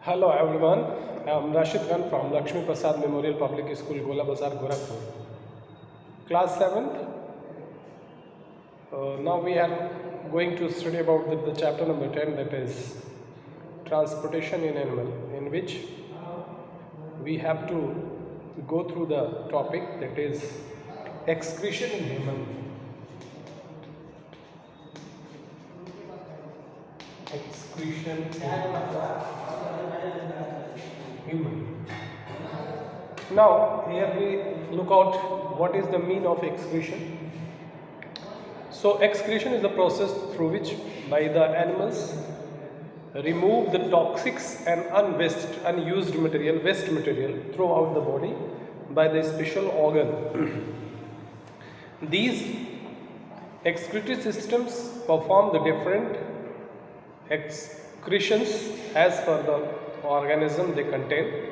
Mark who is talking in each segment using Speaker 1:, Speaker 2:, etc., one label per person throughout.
Speaker 1: Hello everyone, I'm Rashid Khan from Lakshmi Prasad Memorial Public School, Gola Bazar, Gorakhpur. Class 7th. Now we are going to study about the chapter number 10, that is transportation in animal, in which we have to go through the topic that is excretion in human. Excretion in human. Now here we look out what is the mean of excretion. So excretion is the process through which by the animals remove the toxics and unused material, waste material throughout the body by the special organ. These excretory systems perform the different excretions as per the organism they contain.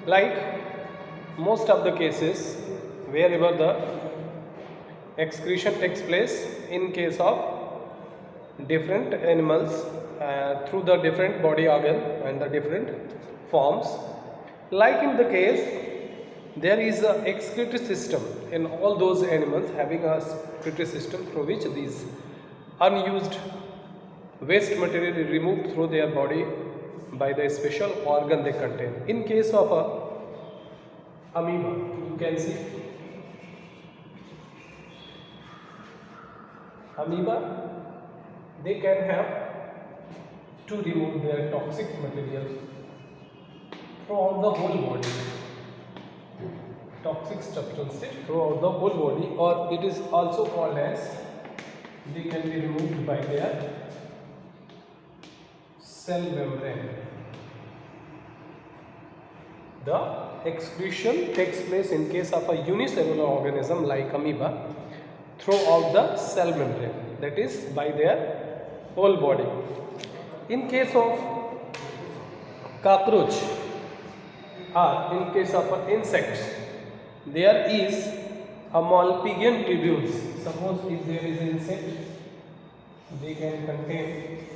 Speaker 1: Like most of the cases, wherever the excretion takes place in case of different animals through the different body organ and the different forms, like in the case there is a excretory system in all those animals having a excretory system through which these unused waste material is removed through their body by the special organ they contain. In case of a amoeba, you can see amoeba, they can have to remove their toxic material throughout the whole body, toxic substances throughout the whole body, or it is also called as they can be removed by their cell membrane. The excretion takes place in case of a unicellular organism like amoeba throughout the cell membrane, that is by their whole body. In case of cockroach or in case of insects, there is a Malpighian tubules. Suppose if there is an insect, they can contain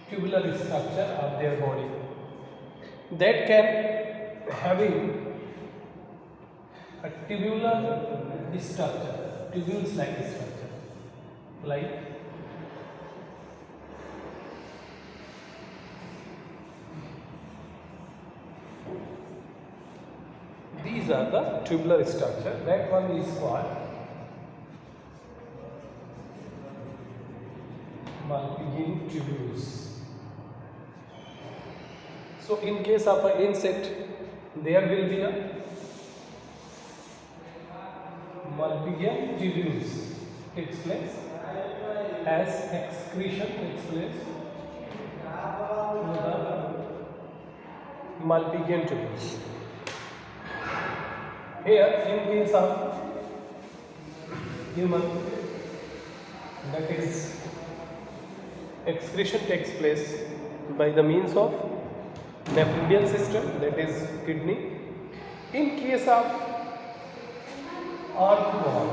Speaker 1: tubular structure of their body that can having a tubular structure, tubules like structure, like these are the tubular structure. That one is called Malpighian tubules. So in case of an insect, there will be a Malpighian tubules takes place as excretion takes place through the Malpighian tubules. Here in case of human, that is excretion takes place by the means of nephridial system, that is kidney. In case of earthworm,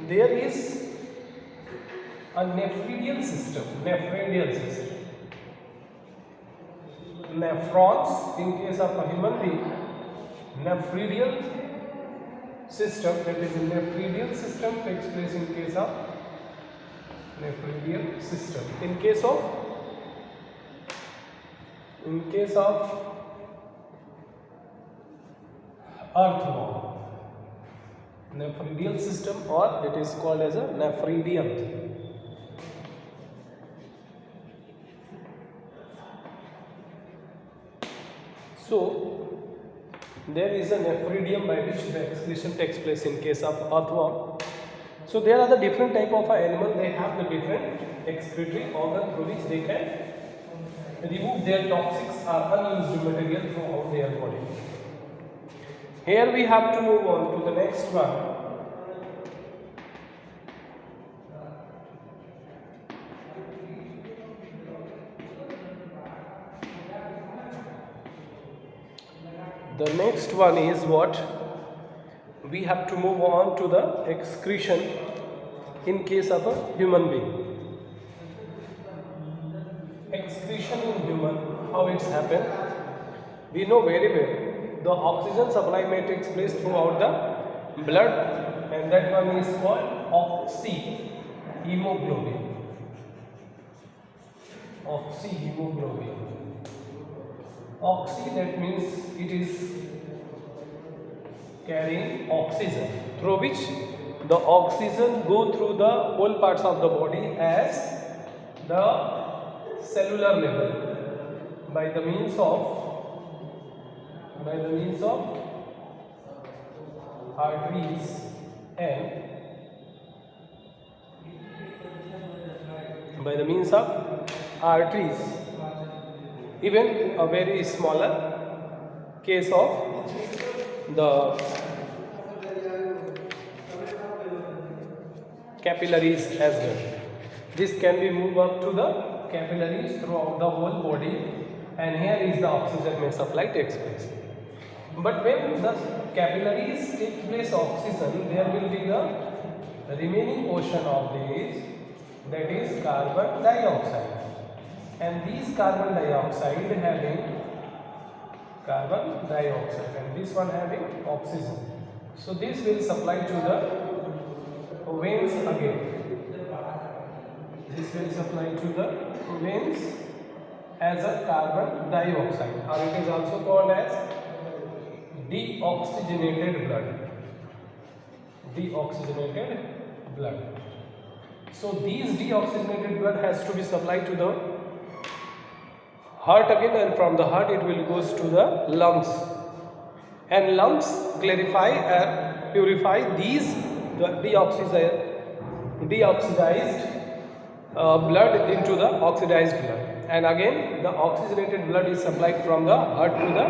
Speaker 1: there is a nephridial system, nephrons. In case of a human being, nephridial system, that is nephridial system takes place in case of nephridial system. In case of earthworm, nephridial system, or it is called as a nephridium. So there is a nephridium by which the excretion takes place in case of earthworm. So there are the different type of animal, they have the different excretory organ through which they can remove their toxics or unused material throughout their body. Here we have to move on to the next one. The next one is what? We have to move on to the excretion in case of a human being. Excretion in human, how it's happened? We know very well the oxygen supply may take place throughout the blood, and that one is called oxyhemoglobin. Oxyhemoglobin. Oxy, that means it is carrying oxygen, through which the oxygen go through the whole parts of the body as the cellular level by the means of arteries and even a very smaller case of the capillaries as well. This can be moved up to the capillaries throughout the whole body, and here is the oxygen may supply takes place. But when the capillaries take place oxygen, there will be the remaining portion of this, that is carbon dioxide, and these carbon dioxide and this one having oxygen. So this will supply to the veins again. This will supply to the veins as a carbon dioxide, or it is also called as deoxygenated blood. So these deoxygenated blood has to be supplied to the heart again, and from the heart it will goes to the lungs, and lungs clarify and purify these deoxidized blood into the oxidized blood, and again the oxygenated blood is supplied from the heart to the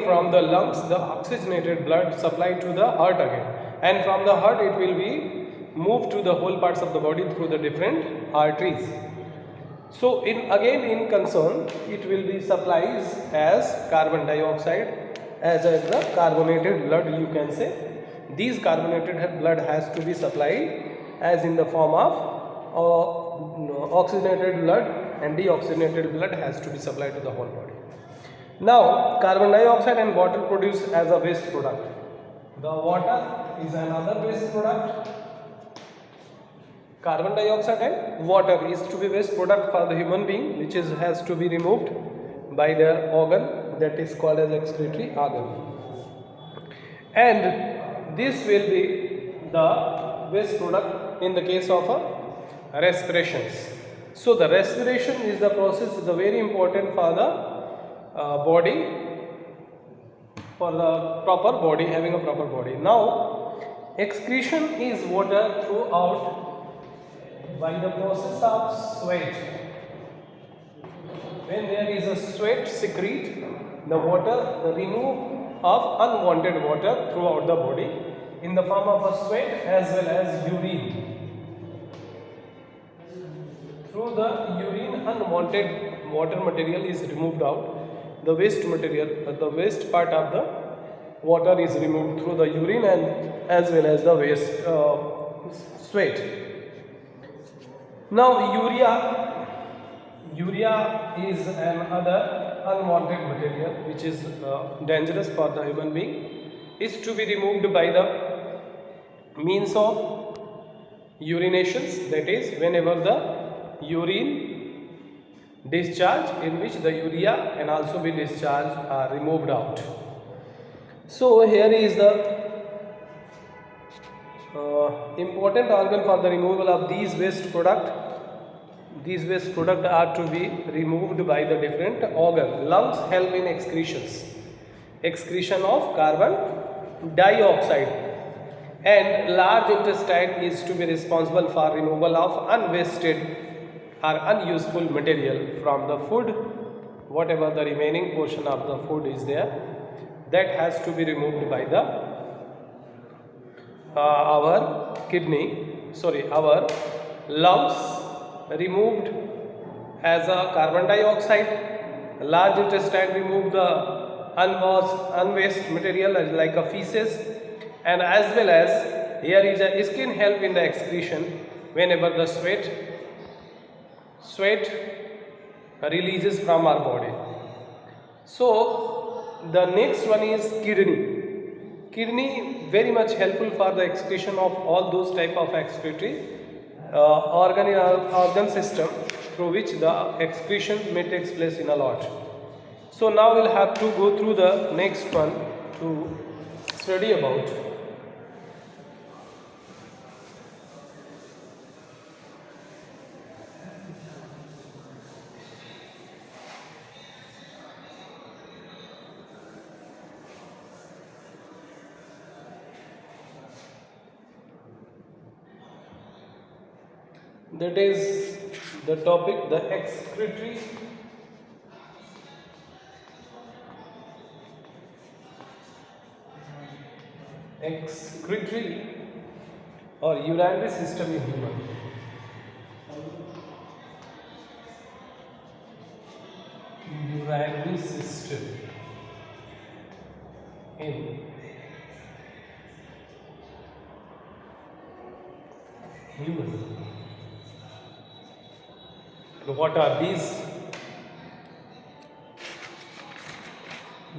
Speaker 1: from the lungs the oxygenated blood supplied to the heart again, and from the heart it will be moved to the whole parts of the body through the different arteries. So in concern, it will be supplies as carbon dioxide as the carbonated blood, you can say. These carbonated blood has to be supplied as in the form of oxygenated blood, and deoxygenated blood has to be supplied to the whole body. Now carbon dioxide and water produce as a waste product. The water is another waste product. Carbon dioxide and water is to be waste product for the human being, which has to be removed by their organ, that is called as excretory organ, and this will be the waste product in the case of respirations. So the respiration is the process, is very important for the body, for the proper body, having a proper body. Now excretion is water throughout by the process of sweat. When there is a sweat secrete, the water, the remove of unwanted water throughout the body in the form of a sweat as well as urine. Through the urine, unwanted water material is removed out. The waste material, the waste part of the water is removed through the urine and as well as the waste sweat. Now urea is another unwanted material which is dangerous for the human being, is to be removed by the means of urinations, that is whenever the urine discharge in which the urea can also be discharged are removed out. So here is the important organ for the removal of these waste product. These waste product are to be removed by the different organ. Lungs help in excretion of carbon dioxide, and large intestine is to be responsible for removal of unwasted or unuseful material from the food. Whatever the remaining portion of the food is there, that has to be removed by the our lungs, removed as a carbon dioxide. Large intestine remove the unwaste material like a feces, and as well as here is a skin help in the excretion whenever the sweat releases from our body. So the next one is kidney. Kidney very much helpful for the excretion of all those type of excretory organ system through which the excretion may takes place in a lot. So now we'll have to go through the next one to study about. That is the topic, the excretory or urinary system in human. Urinary system in human. What are these?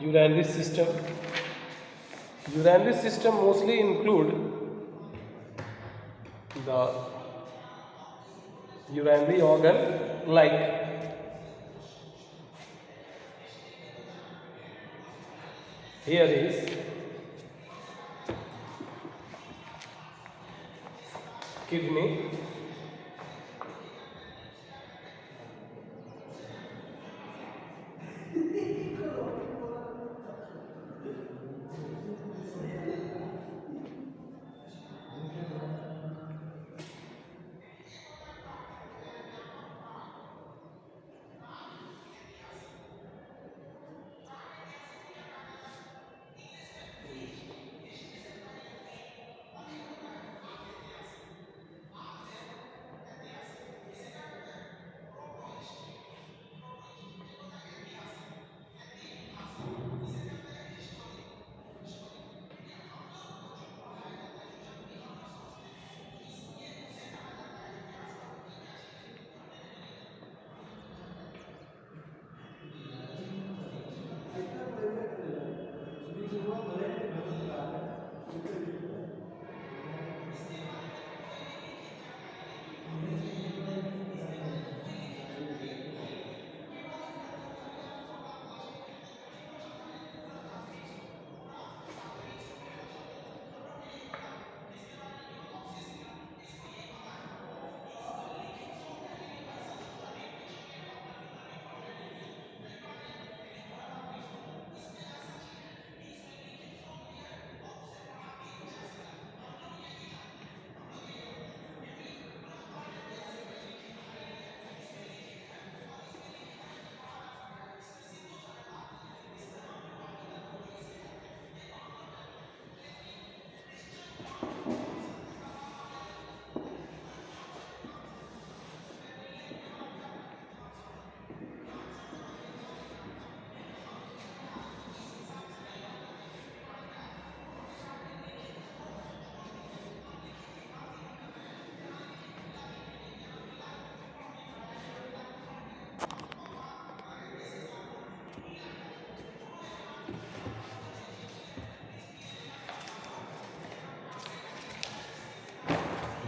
Speaker 1: Urinary system. Urinary system mostly include the urinary organ like here is kidney,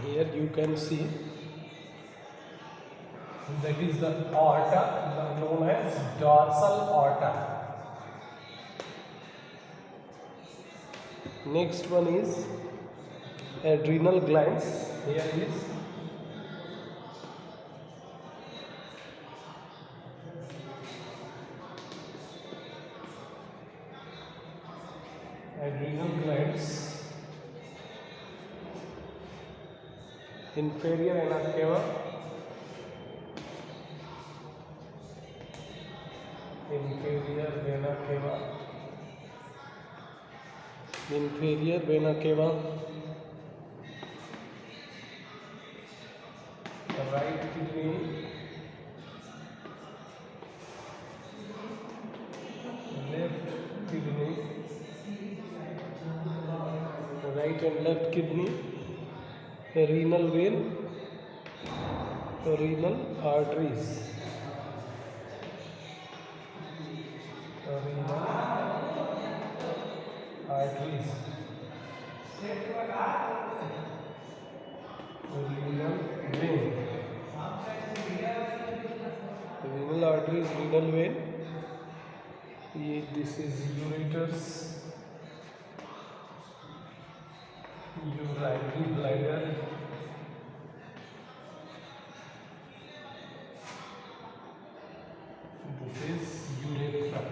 Speaker 1: here you can see that is the aorta known as dorsal aorta. Next one is adrenal glands. Here is adrenal glands, inferior vena cava, inferior vena cava, inferior vena cava, right kidney, left right and left kidney, renal vein, renal arteries, renal arteries, renal vein, renal arteries, renal vein. This is ureters, urinary bladder, this is urethra.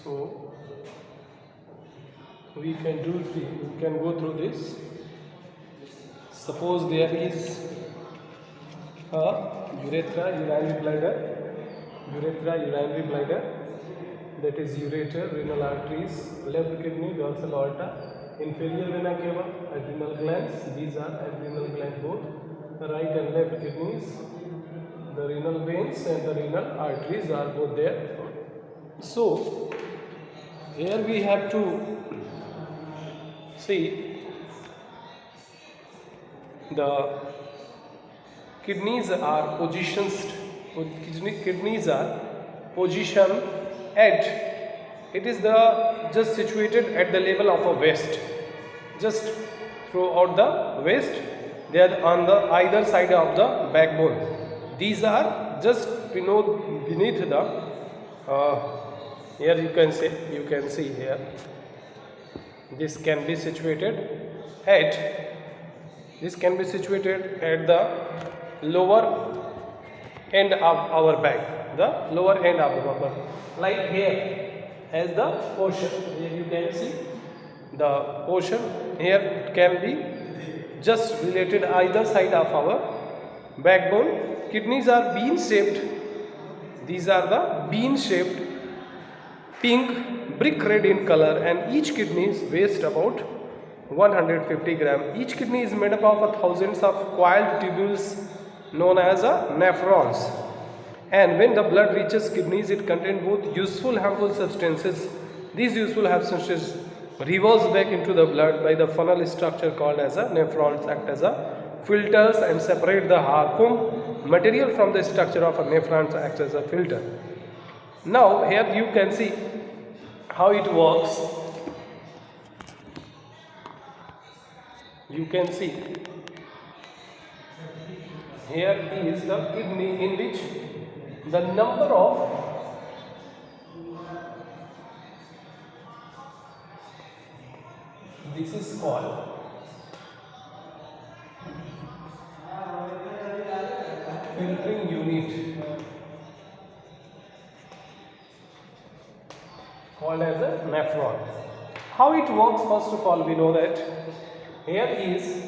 Speaker 1: So we can go through this. Suppose there is a urethra, urinary bladder, that is ureter, renal arteries, left kidney, dorsal aorta, inferior vena cava, adrenal glands. These are adrenal gland both. Right and left kidneys, the renal veins and the renal arteries are both there. So here we have to see the kidneys are positioned at, it is just situated at the level of a waist, just throughout the waist. They are on the either side of the backbone. These are just beneath the here you can see here, this can be situated at the lower end of our back, like here as the portion. Here you can see the portion. Here it can be just related either side of our backbone. Kidneys are bean shaped. These are the bean shaped, pink, brick red in color, and each kidney weighs about 150 gram. Each kidney is made up of thousands of coiled tubules known as nephrons. And when the blood reaches kidneys, it contains both useful and harmful substances. These useful substances reverse back into the blood by the funnel structure called as nephrons, act as filters and separate the harmful material from the structure of nephrons, acts as a filter. Now here you can see how it works. You can see here is the kidney in which the number of this is called filtering unit, called as a nephron. How it works? First of all, we know that here is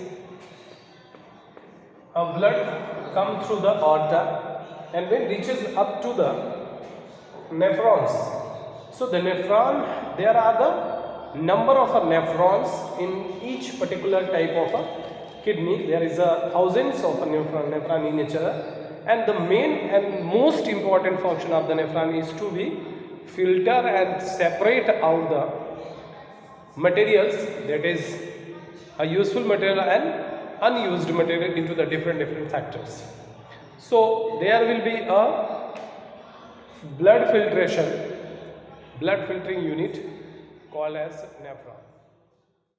Speaker 1: a blood come through the aorta and when reaches up to the nephrons. So the nephron, there are the number of nephrons in each particular type of a kidney. There is thousands of nephron in nature, and the main and most important function of the nephron is to be filter and separate out the materials, that is a useful material and unused material, into the different sectors. So there will be a blood filtering unit called as nephron.